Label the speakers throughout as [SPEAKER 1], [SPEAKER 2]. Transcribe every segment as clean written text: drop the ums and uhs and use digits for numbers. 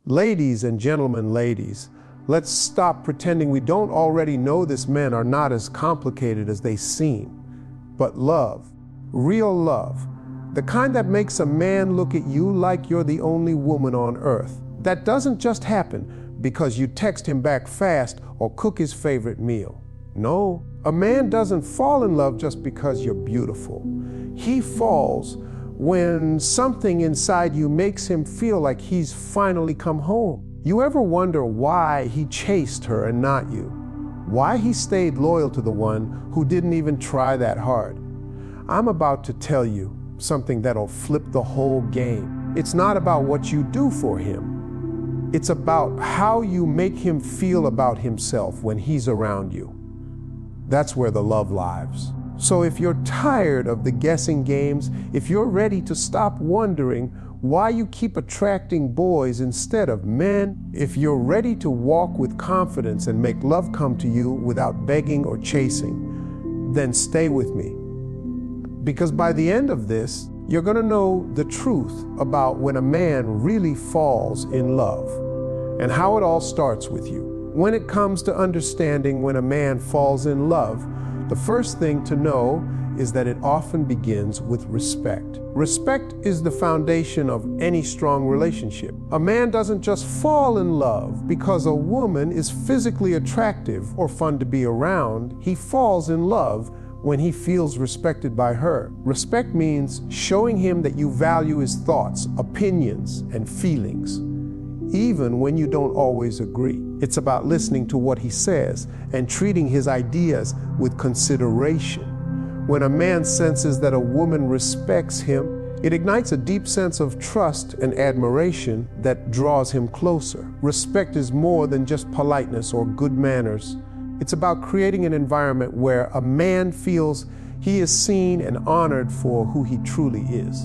[SPEAKER 1] Ladies and gentlemen, ladies, let's stop pretending we don't already know this. Men are not as complicated as they seem. But love, real love, the kind that makes a man look at you like you're the only woman on earth, that doesn't just happen because you text him back fast or cook his favorite meal. No, a man doesn't fall in love just because you're beautiful. He falls when something inside you makes him feel like he's finally come home. You ever wonder why he chased her and not you? Why he stayed loyal to the one who didn't even try that hard? I'm about to tell you something that'll flip the whole game. It's not about what you do for him. It's about how you make him feel about himself when he's around you. That's where the love lies. So if you're tired of the guessing games, if you're ready to stop wondering why you keep attracting boys instead of men, if you're ready to walk with confidence and make love come to you without begging or chasing, then stay with me. Because by the end of this, you're going to know the truth about when a man really falls in love and how it all starts with you. When it comes to understanding when a man falls in love, the first thing to know is that it often begins with respect. Respect is the foundation of any strong relationship. A man doesn't just fall in love because a woman is physically attractive or fun to be around. He falls in love when he feels respected by her. Respect means showing him that you value his thoughts, opinions, and feelings, even when you don't always agree. It's about listening to what he says and treating his ideas with consideration. When a man senses that a woman respects him, it ignites a deep sense of trust and admiration that draws him closer. Respect is more than just politeness or good manners. It's about creating an environment where a man feels he is seen and honored for who he truly is.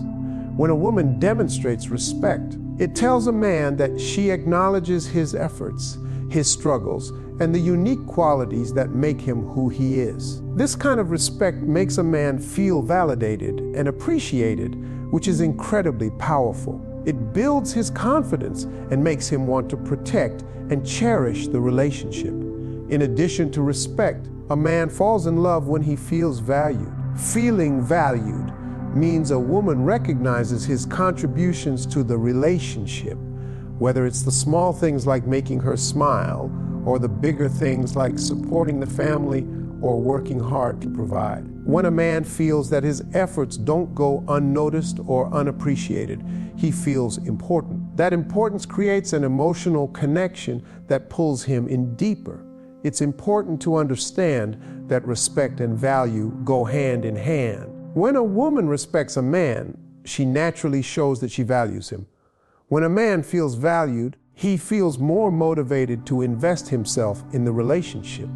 [SPEAKER 1] When a woman demonstrates respect, it tells a man that she acknowledges his efforts, his struggles, and the unique qualities that make him who he is. This kind of respect makes a man feel validated and appreciated, which is incredibly powerful. It builds his confidence and makes him want to protect and cherish the relationship. In addition to respect, a man falls in love when he feels valued. Feeling valued means a woman recognizes his contributions to the relationship, whether it's the small things like making her smile, or the bigger things like supporting the family or working hard to provide. When a man feels that his efforts don't go unnoticed or unappreciated, he feels important. That importance creates an emotional connection that pulls him in deeper. It's important to understand that respect and value go hand in hand. When a woman respects a man, she naturally shows that she values him. When a man feels valued, he feels more motivated to invest himself in the relationship.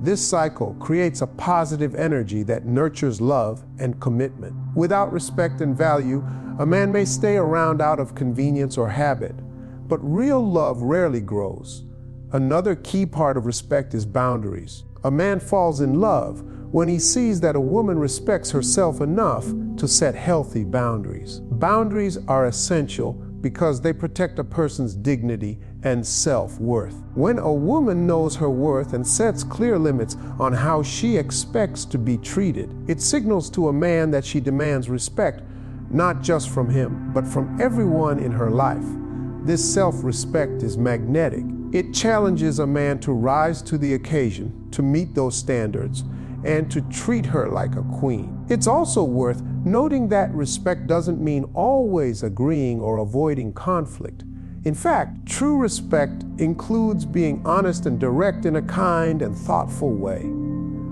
[SPEAKER 1] This cycle creates a positive energy that nurtures love and commitment. Without respect and value, a man may stay around out of convenience or habit, but real love rarely grows. Another key part of respect is boundaries. A man falls in love when he sees that a woman respects herself enough to set healthy boundaries. Boundaries are essential because they protect a person's dignity and self-worth. When a woman knows her worth and sets clear limits on how she expects to be treated, it signals to a man that she demands respect, not just from him, but from everyone in her life. This self-respect is magnetic. It challenges a man to rise to the occasion, to meet those standards, and to treat her like a queen. It's also worth noting that respect doesn't mean always agreeing or avoiding conflict. In fact, true respect includes being honest and direct in a kind and thoughtful way.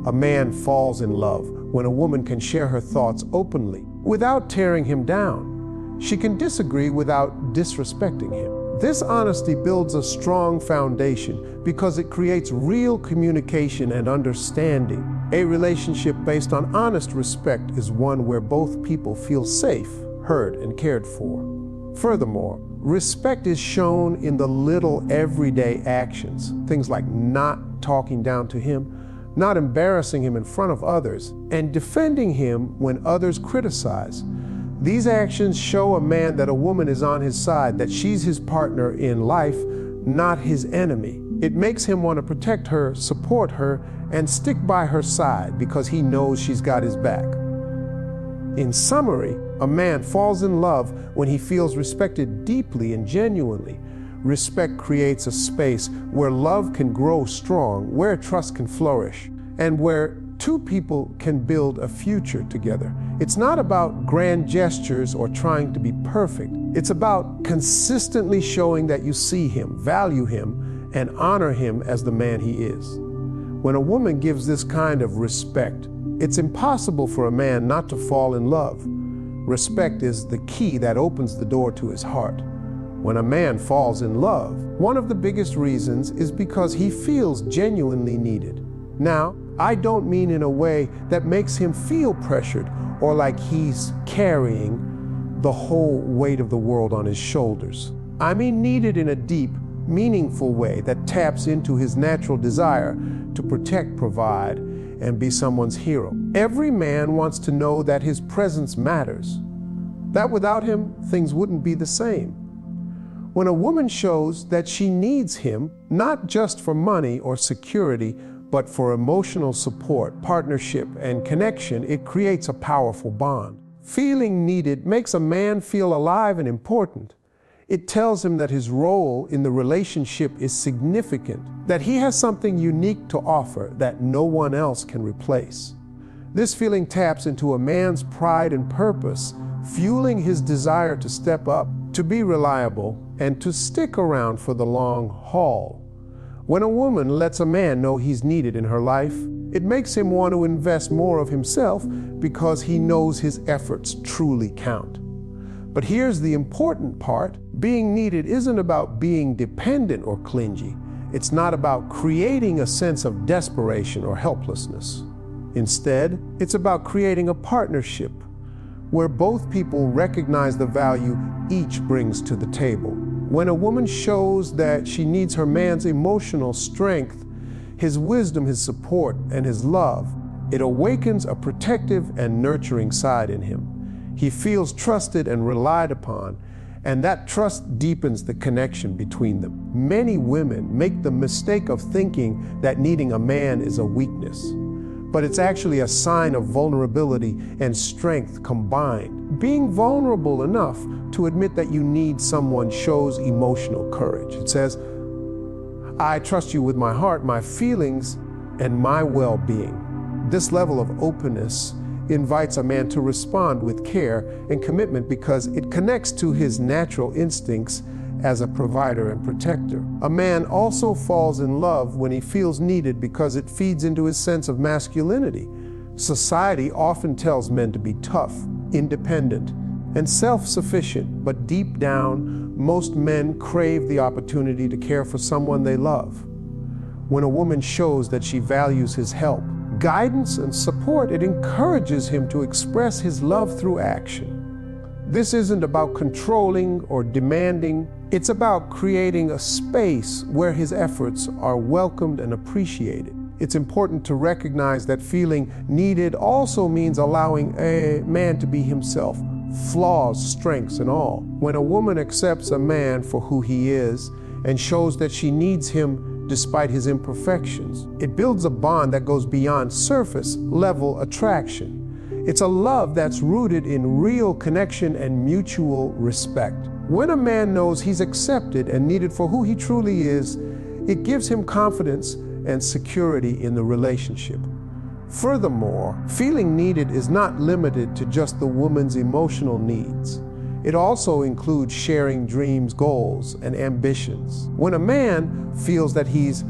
[SPEAKER 1] A man falls in love when a woman can share her thoughts openly without tearing him down. She can disagree without disrespecting him. This honesty builds a strong foundation because it creates real communication and understanding. A relationship based on honest respect is one where both people feel safe, heard, and cared for. Furthermore, respect is shown in the little everyday actions, things like not talking down to him, not embarrassing him in front of others, and defending him when others criticize. These actions show a man that a woman is on his side, that she's his partner in life, not his enemy. It makes him want to protect her, support her, and stick by her side because he knows she's got his back. In summary, a man falls in love when he feels respected deeply and genuinely. Respect creates a space where love can grow strong, where trust can flourish, and where two people can build a future together. It's not about grand gestures or trying to be perfect. It's about consistently showing that you see him, value him, and honor him as the man he is. When a woman gives this kind of respect, it's impossible for a man not to fall in love. Respect is the key that opens the door to his heart. When a man falls in love, one of the biggest reasons is because he feels genuinely needed. Now, I don't mean in a way that makes him feel pressured or like he's carrying the whole weight of the world on his shoulders. I mean needed in a deep, meaningful way that taps into his natural desire to protect, provide, and be someone's hero. Every man wants to know that his presence matters, that without him, things wouldn't be the same. When a woman shows that she needs him, not just for money or security, but for emotional support, partnership, and connection, it creates a powerful bond. Feeling needed makes a man feel alive and important. It tells him that his role in the relationship is significant, that he has something unique to offer that no one else can replace. This feeling taps into a man's pride and purpose, fueling his desire to step up, to be reliable, and to stick around for the long haul. When a woman lets a man know he's needed in her life, it makes him want to invest more of himself because he knows his efforts truly count. But here's the important part. Being needed isn't about being dependent or clingy. It's not about creating a sense of desperation or helplessness. Instead, it's about creating a partnership where both people recognize the value each brings to the table. When a woman shows that she needs her man's emotional strength, his wisdom, his support, and his love, it awakens a protective and nurturing side in him. He feels trusted and relied upon, and that trust deepens the connection between them. Many women make the mistake of thinking that needing a man is a weakness, but it's actually a sign of vulnerability and strength combined. Being vulnerable enough to admit that you need someone shows emotional courage. It says, I trust you with my heart, my feelings, and my well-being. This level of openness invites a man to respond with care and commitment because it connects to his natural instincts as a provider and protector. A man also falls in love when he feels needed because it feeds into his sense of masculinity. Society often tells men to be tough, independent, and self-sufficient, but deep down, most men crave the opportunity to care for someone they love. When a woman shows that she values his help, guidance, and support, it encourages him to express his love through action. This isn't about controlling or demanding. It's about creating a space where his efforts are welcomed and appreciated. It's important to recognize that feeling needed also means allowing a man to be himself, flaws, strengths, and all. When a woman accepts a man for who he is and shows that she needs him despite his imperfections, it builds a bond that goes beyond surface-level attraction. It's a love that's rooted in real connection and mutual respect. When a man knows he's accepted and needed for who he truly is, it gives him confidence and security in the relationship. Furthermore, feeling needed is not limited to just the woman's emotional needs. It also includes sharing dreams, goals, and ambitions. When a man feels that he's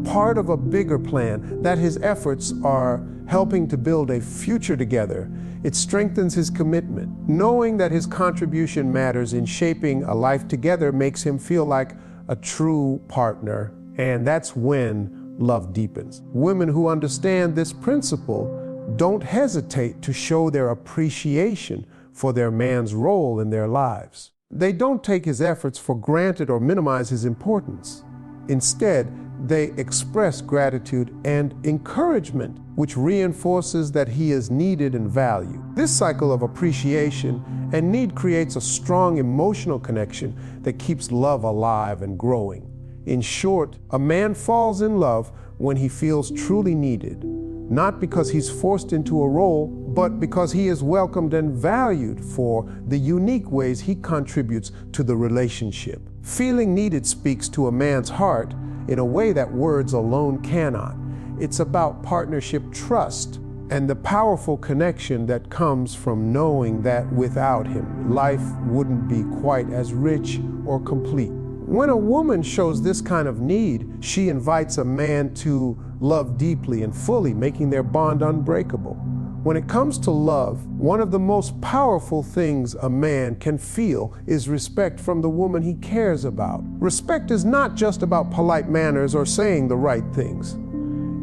[SPEAKER 1] part of a bigger plan, that his efforts are helping to build a future together, it strengthens his commitment. Knowing that his contribution matters in shaping a life together makes him feel like a true partner, and that's when love deepens. Women who understand this principle don't hesitate to show their appreciation for their man's role in their lives. They don't take his efforts for granted or minimize his importance. Instead, they express gratitude and encouragement, which reinforces that he is needed and valued. This cycle of appreciation and need creates a strong emotional connection that keeps love alive and growing. In short, a man falls in love when he feels truly needed, not because he's forced into a role, but because he is welcomed and valued for the unique ways he contributes to the relationship. Feeling needed speaks to a man's heart in a way that words alone cannot. It's about partnership trust and the powerful connection that comes from knowing that without him, life wouldn't be quite as rich or complete. When a woman shows this kind of need, she invites a man to love deeply and fully, making their bond unbreakable. When it comes to love, one of the most powerful things a man can feel is respect from the woman he cares about. Respect is not just about polite manners or saying the right things.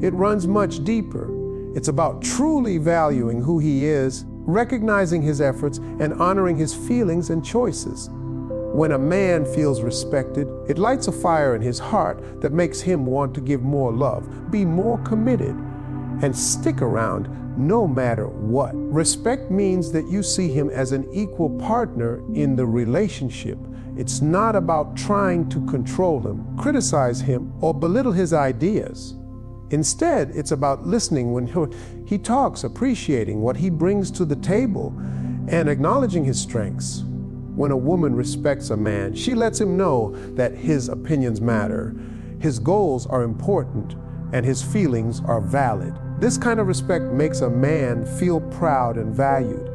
[SPEAKER 1] It runs much deeper. It's about truly valuing who he is, recognizing his efforts, and honoring his feelings and choices. When a man feels respected, it lights a fire in his heart that makes him want to give more love, be more committed, and stick around no matter what. Respect means that you see him as an equal partner in the relationship. It's not about trying to control him, criticize him, or belittle his ideas. Instead, it's about listening when he talks, appreciating what he brings to the table, and acknowledging his strengths. When a woman respects a man, she lets him know that his opinions matter, his goals are important, and his feelings are valid. This kind of respect makes a man feel proud and valued,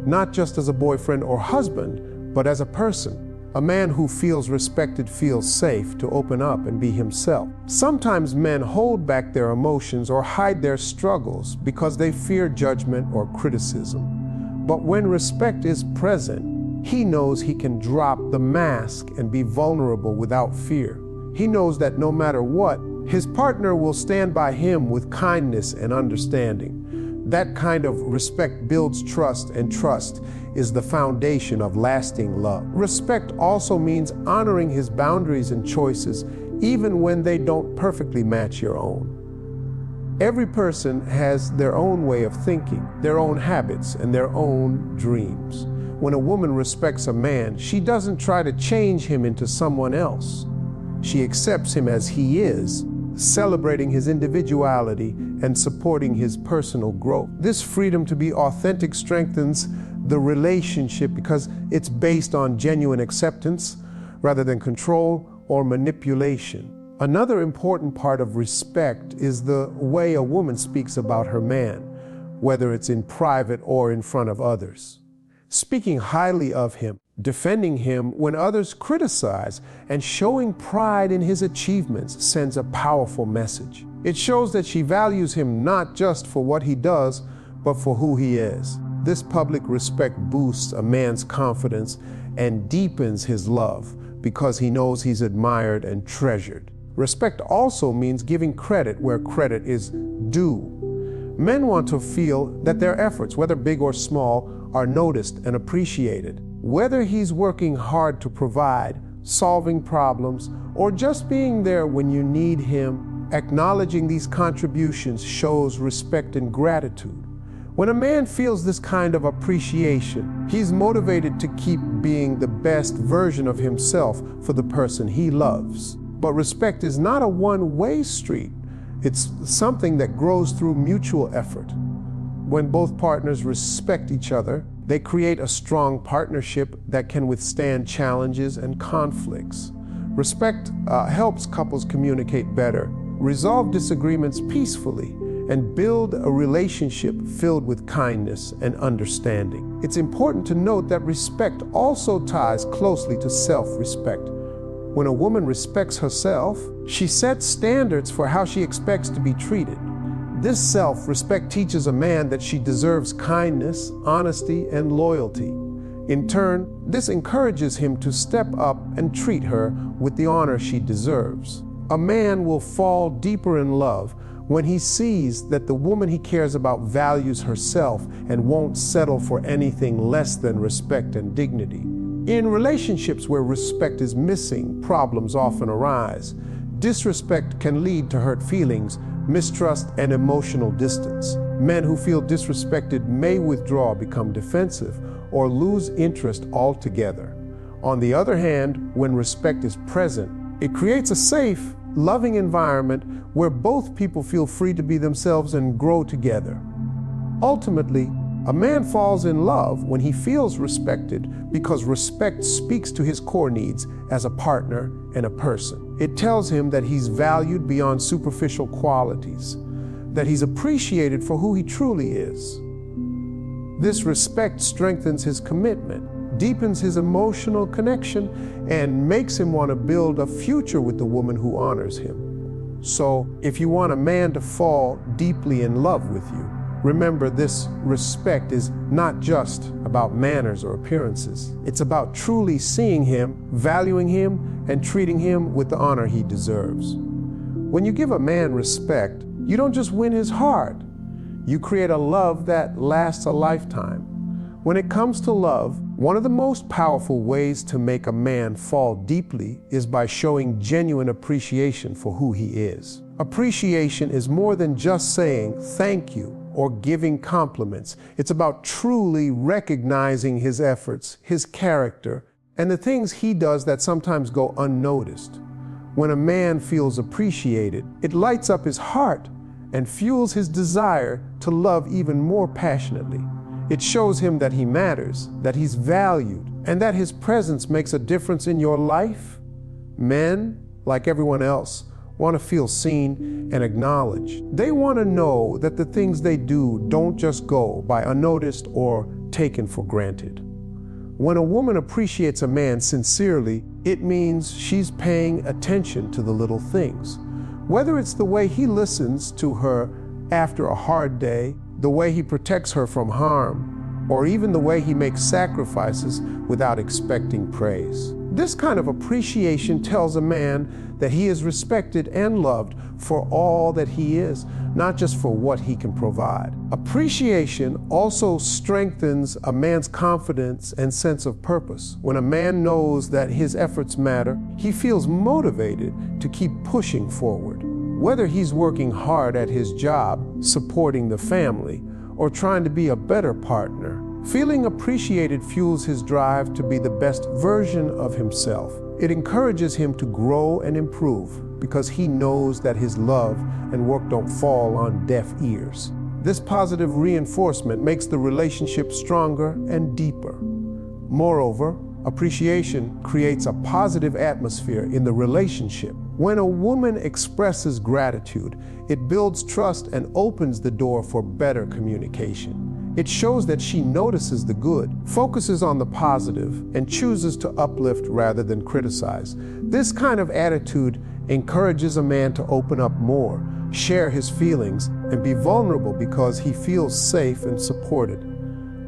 [SPEAKER 1] not just as a boyfriend or husband, but as a person. A man who feels respected feels safe to open up and be himself. Sometimes men hold back their emotions or hide their struggles because they fear judgment or criticism. But when respect is present, he knows he can drop the mask and be vulnerable without fear. He knows that no matter what, his partner will stand by him with kindness and understanding. That kind of respect builds trust, and trust is the foundation of lasting love. Respect also means honoring his boundaries and choices, even when they don't perfectly match your own. Every person has their own way of thinking, their own habits, and their own dreams. When a woman respects a man, she doesn't try to change him into someone else. She accepts him as he is, celebrating his individuality and supporting his personal growth. This freedom to be authentic strengthens the relationship because it's based on genuine acceptance rather than control or manipulation. Another important part of respect is the way a woman speaks about her man, whether it's in private or in front of others. Speaking highly of him, defending him when others criticize, and showing pride in his achievements sends a powerful message. It shows that she values him not just for what he does, but for who he is. This public respect boosts a man's confidence and deepens his love because he knows he's admired and treasured. Respect also means giving credit where credit is due. Men want to feel that their efforts, whether big or small, are noticed and appreciated. Whether he's working hard to provide, solving problems, or just being there when you need him, acknowledging these contributions shows respect and gratitude. When a man feels this kind of appreciation, he's motivated to keep being the best version of himself for the person he loves. But respect is not a one-way street. It's something that grows through mutual effort. When both partners respect each other, they create a strong partnership that can withstand challenges and conflicts. Respect helps couples communicate better, resolve disagreements peacefully, and build a relationship filled with kindness and understanding. It's important to note that respect also ties closely to self-respect. When a woman respects herself, she sets standards for how she expects to be treated. This self-respect teaches a man that she deserves kindness, honesty, and loyalty. In turn, this encourages him to step up and treat her with the honor she deserves. A man will fall deeper in love when he sees that the woman he cares about values herself and won't settle for anything less than respect and dignity. In relationships where respect is missing, problems often arise. Disrespect can lead to hurt feelings, mistrust, and emotional distance. Men who feel disrespected may withdraw, become defensive, or lose interest altogether. On the other hand, when respect is present, it creates a safe, loving environment where both people feel free to be themselves and grow together. Ultimately, a man falls in love when he feels respected because respect speaks to his core needs as a partner and a person. It tells him that he's valued beyond superficial qualities, that he's appreciated for who he truly is. This respect strengthens his commitment, deepens his emotional connection, and makes him want to build a future with the woman who honors him. So, if you want a man to fall deeply in love with you, remember, this respect is not just about manners or appearances. It's about truly seeing him, valuing him, and treating him with the honor he deserves. When you give a man respect, you don't just win his heart. You create a love that lasts a lifetime. When it comes to love, one of the most powerful ways to make a man fall deeply is by showing genuine appreciation for who he is. Appreciation is more than just saying thank you or giving compliments. It's about truly recognizing his efforts, his character, and the things he does that sometimes go unnoticed. When a man feels appreciated, it lights up his heart and fuels his desire to love even more passionately. It shows him that he matters, that he's valued, and that his presence makes a difference in your life. Men, like everyone else, want to feel seen and acknowledged. They want to know that the things they do don't just go by unnoticed or taken for granted. When a woman appreciates a man sincerely, it means she's paying attention to the little things. Whether it's the way he listens to her after a hard day, the way he protects her from harm, or even the way he makes sacrifices without expecting praise. This kind of appreciation tells a man that he is respected and loved for all that he is, not just for what he can provide. Appreciation also strengthens a man's confidence and sense of purpose. When a man knows that his efforts matter, he feels motivated to keep pushing forward. Whether he's working hard at his job, supporting the family, or trying to be a better partner, feeling appreciated fuels his drive to be the best version of himself. It encourages him to grow and improve because he knows that his love and work don't fall on deaf ears. This positive reinforcement makes the relationship stronger and deeper. Moreover, appreciation creates a positive atmosphere in the relationship. When a woman expresses gratitude, it builds trust and opens the door for better communication. It shows that she notices the good, focuses on the positive, and chooses to uplift rather than criticize. This kind of attitude encourages a man to open up more, share his feelings, and be vulnerable because he feels safe and supported.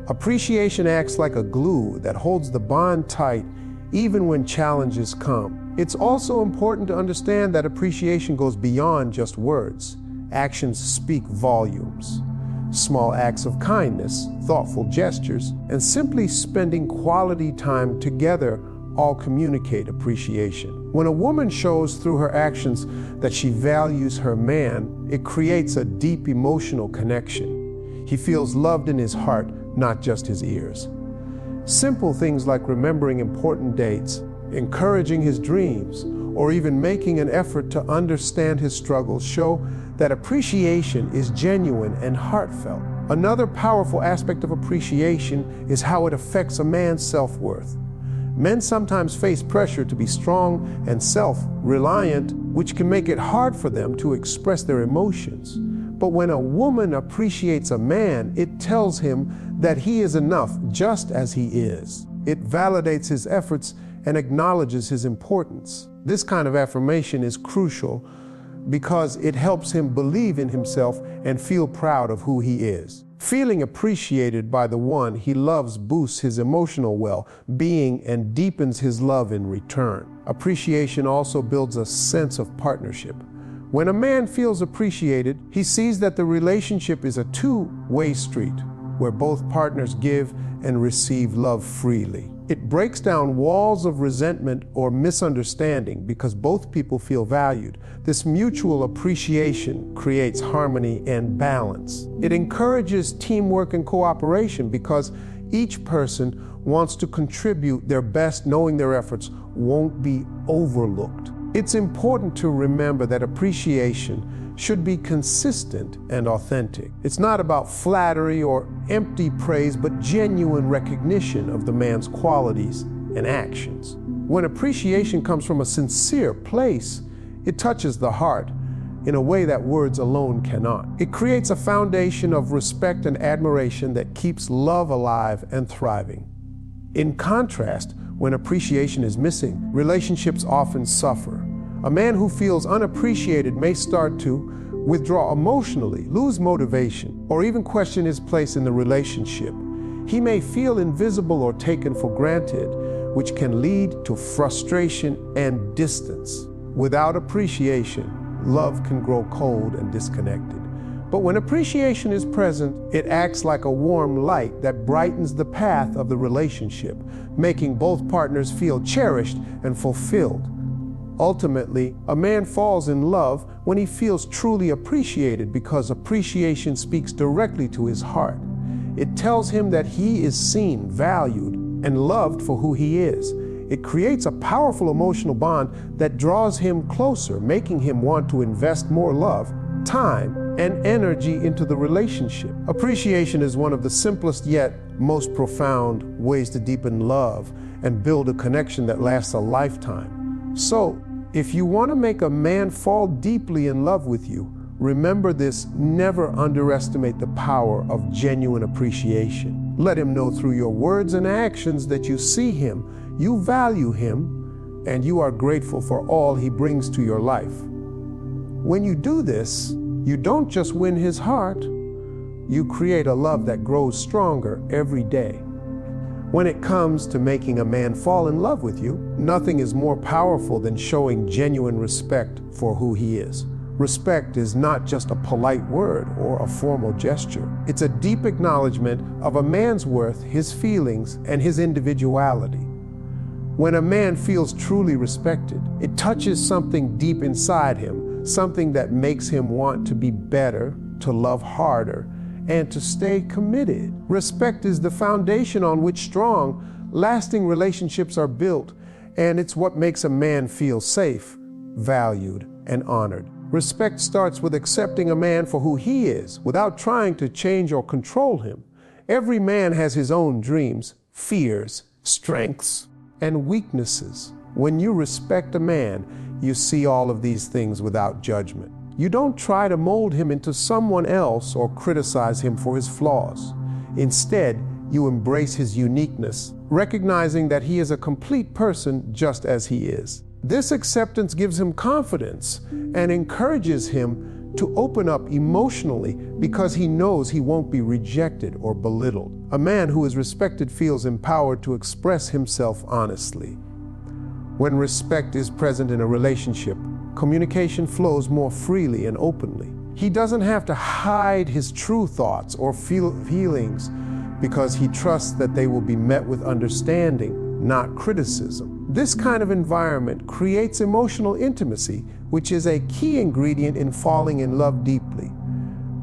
[SPEAKER 1] Appreciation acts like a glue that holds the bond tight even when challenges come. It's also important to understand that appreciation goes beyond just words. Actions speak volumes. Small acts of kindness, thoughtful gestures, and simply spending quality time together all communicate appreciation. When a woman shows through her actions that she values her man, it creates a deep emotional connection. He feels loved in his heart, not just his ears. Simple things like remembering important dates, encouraging his dreams, or even making an effort to understand his struggles show that appreciation is genuine and heartfelt. Another powerful aspect of appreciation is how it affects a man's self-worth. Men sometimes face pressure to be strong and self-reliant, which can make it hard for them to express their emotions. But when a woman appreciates a man, it tells him that he is enough just as he is. It validates his efforts and acknowledges his importance. This kind of affirmation is crucial because it helps him believe in himself and feel proud of who he is. Feeling appreciated by the one he loves boosts his emotional well-being and deepens his love in return. Appreciation also builds a sense of partnership. When a man feels appreciated, he sees that the relationship is a two-way street where both partners give and receive love freely. It breaks down walls of resentment or misunderstanding because both people feel valued. This mutual appreciation creates harmony and balance. It encourages teamwork and cooperation because each person wants to contribute their best, knowing their efforts won't be overlooked. It's important to remember that appreciation should be consistent and authentic. It's not about flattery or empty praise, but genuine recognition of the man's qualities and actions. When appreciation comes from a sincere place, it touches the heart in a way that words alone cannot. It creates a foundation of respect and admiration that keeps love alive and thriving. In contrast, when appreciation is missing, relationships often suffer. A man who feels unappreciated may start to withdraw emotionally, lose motivation, or even question his place in the relationship. He may feel invisible or taken for granted, which can lead to frustration and distance. Without appreciation, love can grow cold and disconnected. But when appreciation is present, it acts like a warm light that brightens the path of the relationship, making both partners feel cherished and fulfilled. Ultimately, a man falls in love when he feels truly appreciated because appreciation speaks directly to his heart. It tells him that he is seen, valued, and loved for who he is. It creates a powerful emotional bond that draws him closer, making him want to invest more love, time, and energy into the relationship. Appreciation is one of the simplest yet most profound ways to deepen love and build a connection that lasts a lifetime. So, if you want to make a man fall deeply in love with you, remember this: never underestimate the power of genuine appreciation. Let him know through your words and actions that you see him, you value him, and you are grateful for all he brings to your life. When you do this, you don't just win his heart, you create a love that grows stronger every day. When it comes to making a man fall in love with you, nothing is more powerful than showing genuine respect for who he is. Respect is not just a polite word or a formal gesture. It's a deep acknowledgement of a man's worth, his feelings, and his individuality. When a man feels truly respected, it touches something deep inside him, something that makes him want to be better, to love harder, and to stay committed. Respect is the foundation on which strong, lasting relationships are built, and it's what makes a man feel safe, valued, and honored. Respect starts with accepting a man for who he is, without trying to change or control him. Every man has his own dreams, fears, strengths, and weaknesses. When you respect a man, you see all of these things without judgment. You don't try to mold him into someone else or criticize him for his flaws. Instead, you embrace his uniqueness, recognizing that he is a complete person just as he is. This acceptance gives him confidence and encourages him to open up emotionally because he knows he won't be rejected or belittled. A man who is respected feels empowered to express himself honestly. When respect is present in a relationship, communication flows more freely and openly. He doesn't have to hide his true thoughts or feelings because he trusts that they will be met with understanding, not criticism. This kind of environment creates emotional intimacy, which is a key ingredient in falling in love deeply.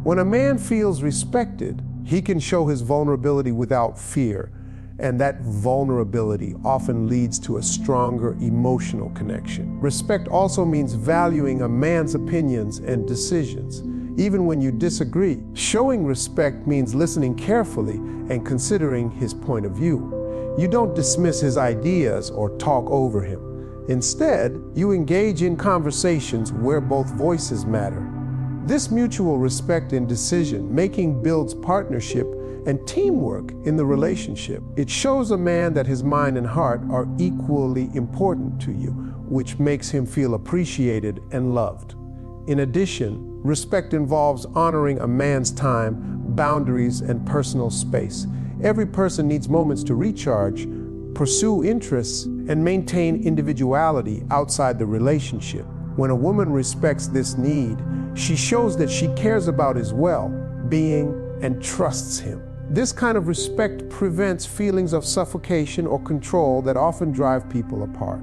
[SPEAKER 1] When a man feels respected, he can show his vulnerability without fear, and that vulnerability often leads to a stronger emotional connection. Respect also means valuing a man's opinions and decisions, even when you disagree. Showing respect means listening carefully and considering his point of view. You don't dismiss his ideas or talk over him. Instead, you engage in conversations where both voices matter. This mutual respect in decision-making builds partnership and teamwork in the relationship. It shows a man that his mind and heart are equally important to you, which makes him feel appreciated and loved. In addition, respect involves honoring a man's time, boundaries, and personal space. Every person needs moments to recharge, pursue interests, and maintain individuality outside the relationship. When a woman respects this need, she shows that she cares about his well-being and trusts him. This kind of respect prevents feelings of suffocation or control that often drive people apart.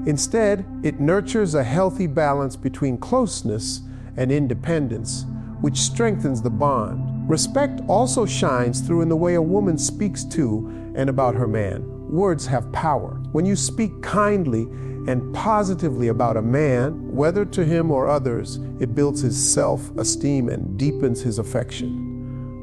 [SPEAKER 1] Instead, it nurtures a healthy balance between closeness and independence, which strengthens the bond. Respect also shines through in the way a woman speaks to and about her man. Words have power. When you speak kindly and positively about a man, whether to him or others, it builds his self-esteem and deepens his affection.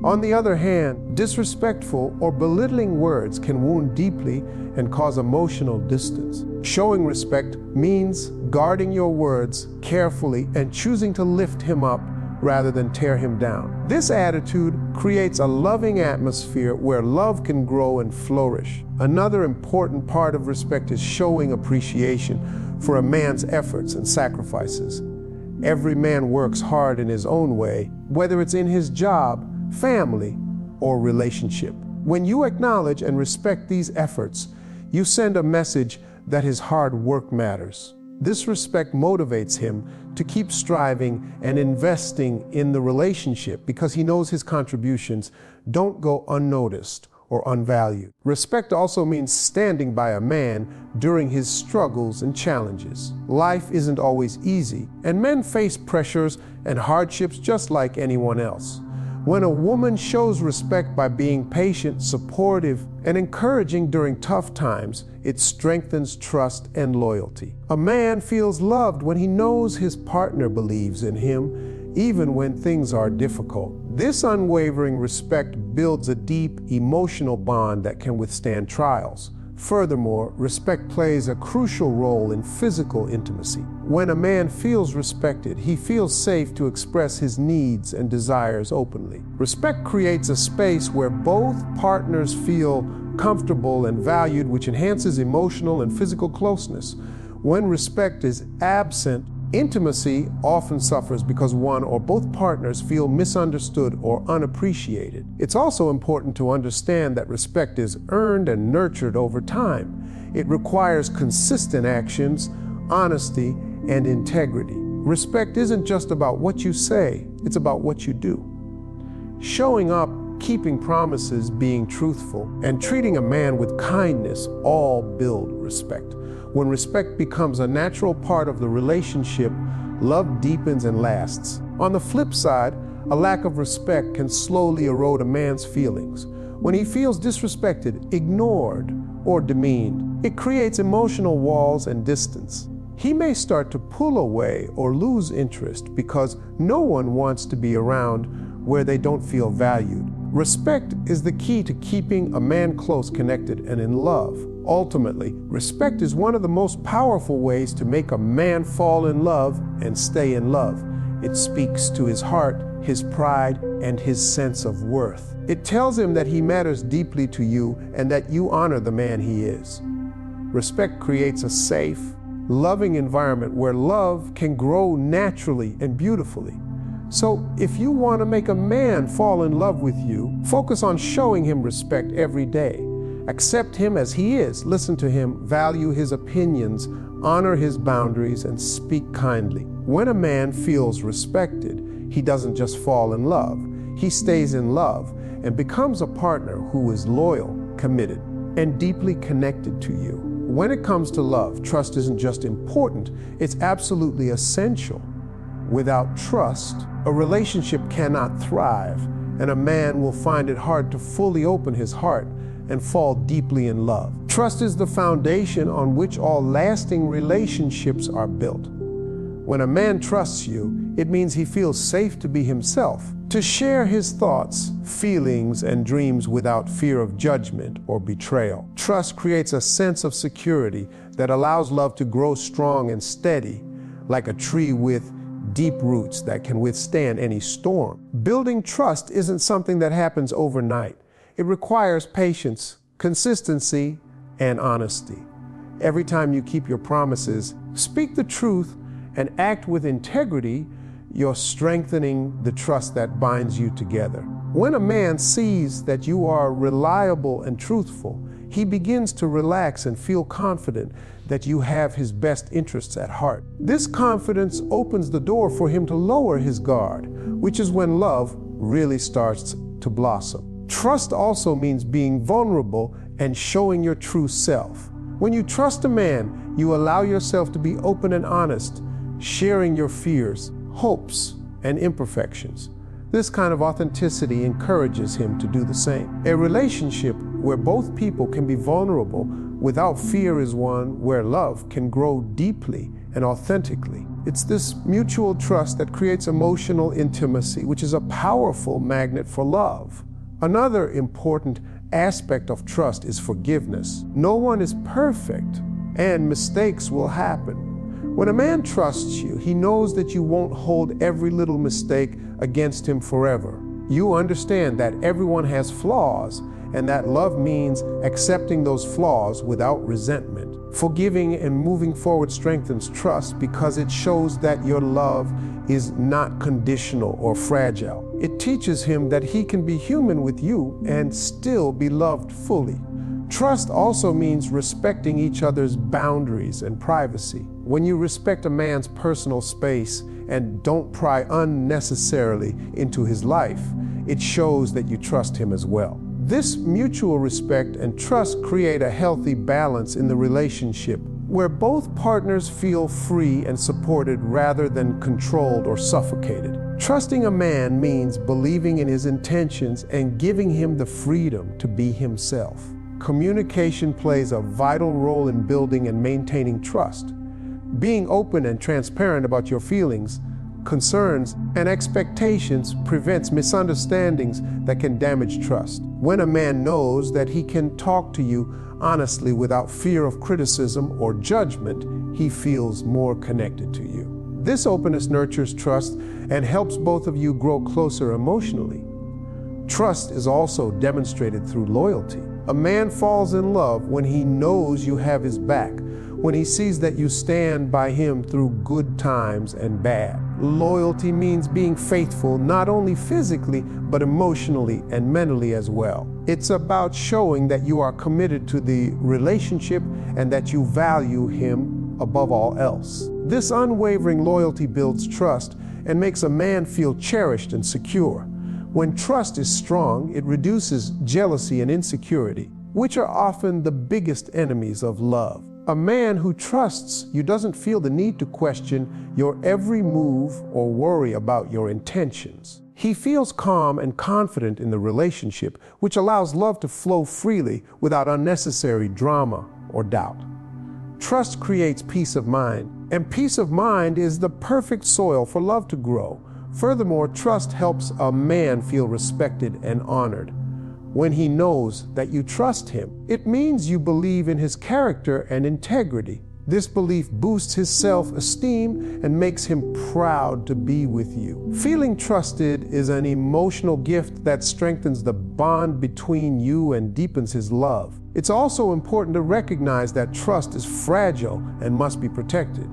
[SPEAKER 1] On the other hand, disrespectful or belittling words can wound deeply and cause emotional distance. Showing respect means guarding your words carefully and choosing to lift him up rather than tear him down. This attitude creates a loving atmosphere where love can grow and flourish. Another important part of respect is showing appreciation for a man's efforts and sacrifices. Every man works hard in his own way, whether it's in his job, family, or relationship. When you acknowledge and respect these efforts, you send a message that his hard work matters. This respect motivates him to keep striving and investing in the relationship because he knows his contributions don't go unnoticed or unvalued. Respect also means standing by a man during his struggles and challenges. Life isn't always easy, and men face pressures and hardships just like anyone else. When a woman shows respect by being patient, supportive, and encouraging during tough times, it strengthens trust and loyalty. A man feels loved when he knows his partner believes in him, even when things are difficult. This unwavering respect builds a deep emotional bond that can withstand trials. Furthermore, respect plays a crucial role in physical intimacy. When a man feels respected, he feels safe to express his needs and desires openly. Respect creates a space where both partners feel comfortable and valued, which enhances emotional and physical closeness. When respect is absent, intimacy often suffers because one or both partners feel misunderstood or unappreciated. It's also important to understand that respect is earned and nurtured over time. It requires consistent actions, honesty, and integrity. Respect isn't just about what you say, it's about what you do. Showing up, keeping promises, being truthful, and treating a man with kindness all build respect. When respect becomes a natural part of the relationship, love deepens and lasts. On the flip side, a lack of respect can slowly erode a man's feelings. When he feels disrespected, ignored, or demeaned, it creates emotional walls and distance. He may start to pull away or lose interest because no one wants to be around where they don't feel valued. Respect is the key to keeping a man close, connected, and in love. Ultimately, respect is one of the most powerful ways to make a man fall in love and stay in love. It speaks to his heart, his pride, and his sense of worth. It tells him that he matters deeply to you and that you honor the man he is. Respect creates a safe, loving environment where love can grow naturally and beautifully. So if you want to make a man fall in love with you, focus on showing him respect every day. Accept him as he is, listen to him, value his opinions, honor his boundaries, and speak kindly. When a man feels respected, he doesn't just fall in love. He stays in love and becomes a partner who is loyal, committed, and deeply connected to you. When it comes to love, trust isn't just important, it's absolutely essential. Without trust, a relationship cannot thrive, and a man will find it hard to fully open his heart and fall deeply in love. Trust is the foundation on which all lasting relationships are built. When a man trusts you, it means he feels safe to be himself, to share his thoughts, feelings, and dreams without fear of judgment or betrayal. Trust creates a sense of security that allows love to grow strong and steady, like a tree with deep roots that can withstand any storm. Building trust isn't something that happens overnight. It requires patience, consistency, and honesty. Every time you keep your promises, speak the truth, and act with integrity, you're strengthening the trust that binds you together. When a man sees that you are reliable and truthful, he begins to relax and feel confident that you have his best interests at heart. This confidence opens the door for him to lower his guard, which is when love really starts to blossom. Trust also means being vulnerable and showing your true self. When you trust a man, you allow yourself to be open and honest, sharing your fears, hopes, and imperfections. This kind of authenticity encourages him to do the same. A relationship where both people can be vulnerable without fear is one where love can grow deeply and authentically. It's this mutual trust that creates emotional intimacy, which is a powerful magnet for love. Another important aspect of trust is forgiveness. No one is perfect, and mistakes will happen. When a man trusts you, he knows that you won't hold every little mistake against him forever. You understand that everyone has flaws, and that love means accepting those flaws without resentment. Forgiving and moving forward strengthens trust because it shows that your love is not conditional or fragile. It teaches him that he can be human with you and still be loved fully. Trust also means respecting each other's boundaries and privacy. When you respect a man's personal space and don't pry unnecessarily into his life, it shows that you trust him as well. This mutual respect and trust create a healthy balance in the relationship where both partners feel free and supported rather than controlled or suffocated. Trusting a man means believing in his intentions and giving him the freedom to be himself. Communication plays a vital role in building and maintaining trust. Being open and transparent about your feelings, concerns, and expectations prevents misunderstandings that can damage trust. When a man knows that he can talk to you honestly without fear of criticism or judgment, he feels more connected to you. This openness nurtures trust and helps both of you grow closer emotionally. Trust is also demonstrated through loyalty. A man falls in love when he knows you have his back, when he sees that you stand by him through good times and bad. Loyalty means being faithful not only physically, but emotionally and mentally as well. It's about showing that you are committed to the relationship and that you value him above all else. This unwavering loyalty builds trust and makes a man feel cherished and secure. When trust is strong, it reduces jealousy and insecurity, which are often the biggest enemies of love. A man who trusts you doesn't feel the need to question your every move or worry about your intentions. He feels calm and confident in the relationship, which allows love to flow freely without unnecessary drama or doubt. Trust creates peace of mind, and peace of mind is the perfect soil for love to grow. Furthermore, trust helps a man feel respected and honored. When he knows that you trust him, it means you believe in his character and integrity. This belief boosts his self-esteem and makes him proud to be with you. Feeling trusted is an emotional gift that strengthens the bond between you and deepens his love. It's also important to recognize that trust is fragile and must be protected.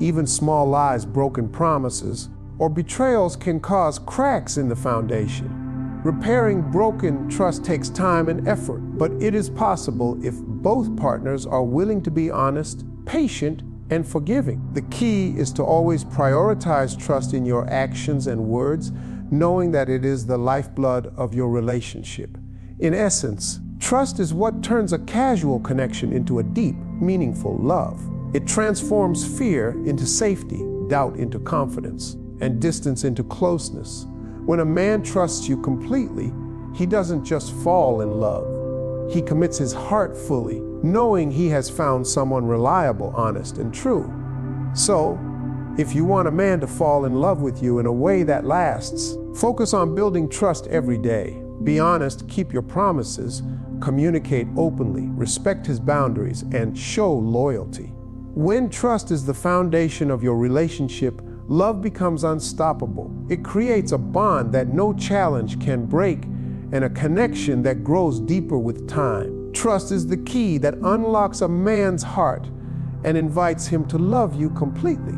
[SPEAKER 1] Even small lies, broken promises, or betrayals can cause cracks in the foundation. Repairing broken trust takes time and effort, but it is possible if both partners are willing to be honest, patient, and forgiving. The key is to always prioritize trust in your actions and words, knowing that it is the lifeblood of your relationship. In essence, trust is what turns a casual connection into a deep, meaningful love. It transforms fear into safety, doubt into confidence, and distance into closeness. When a man trusts you completely, he doesn't just fall in love. He commits his heart fully, knowing he has found someone reliable, honest, and true. So, if you want a man to fall in love with you in a way that lasts, focus on building trust every day. Be honest, keep your promises, communicate openly, respect his boundaries, and show loyalty. When trust is the foundation of your relationship, love becomes unstoppable. It creates a bond that no challenge can break and a connection that grows deeper with time. Trust is the key that unlocks a man's heart and invites him to love you completely.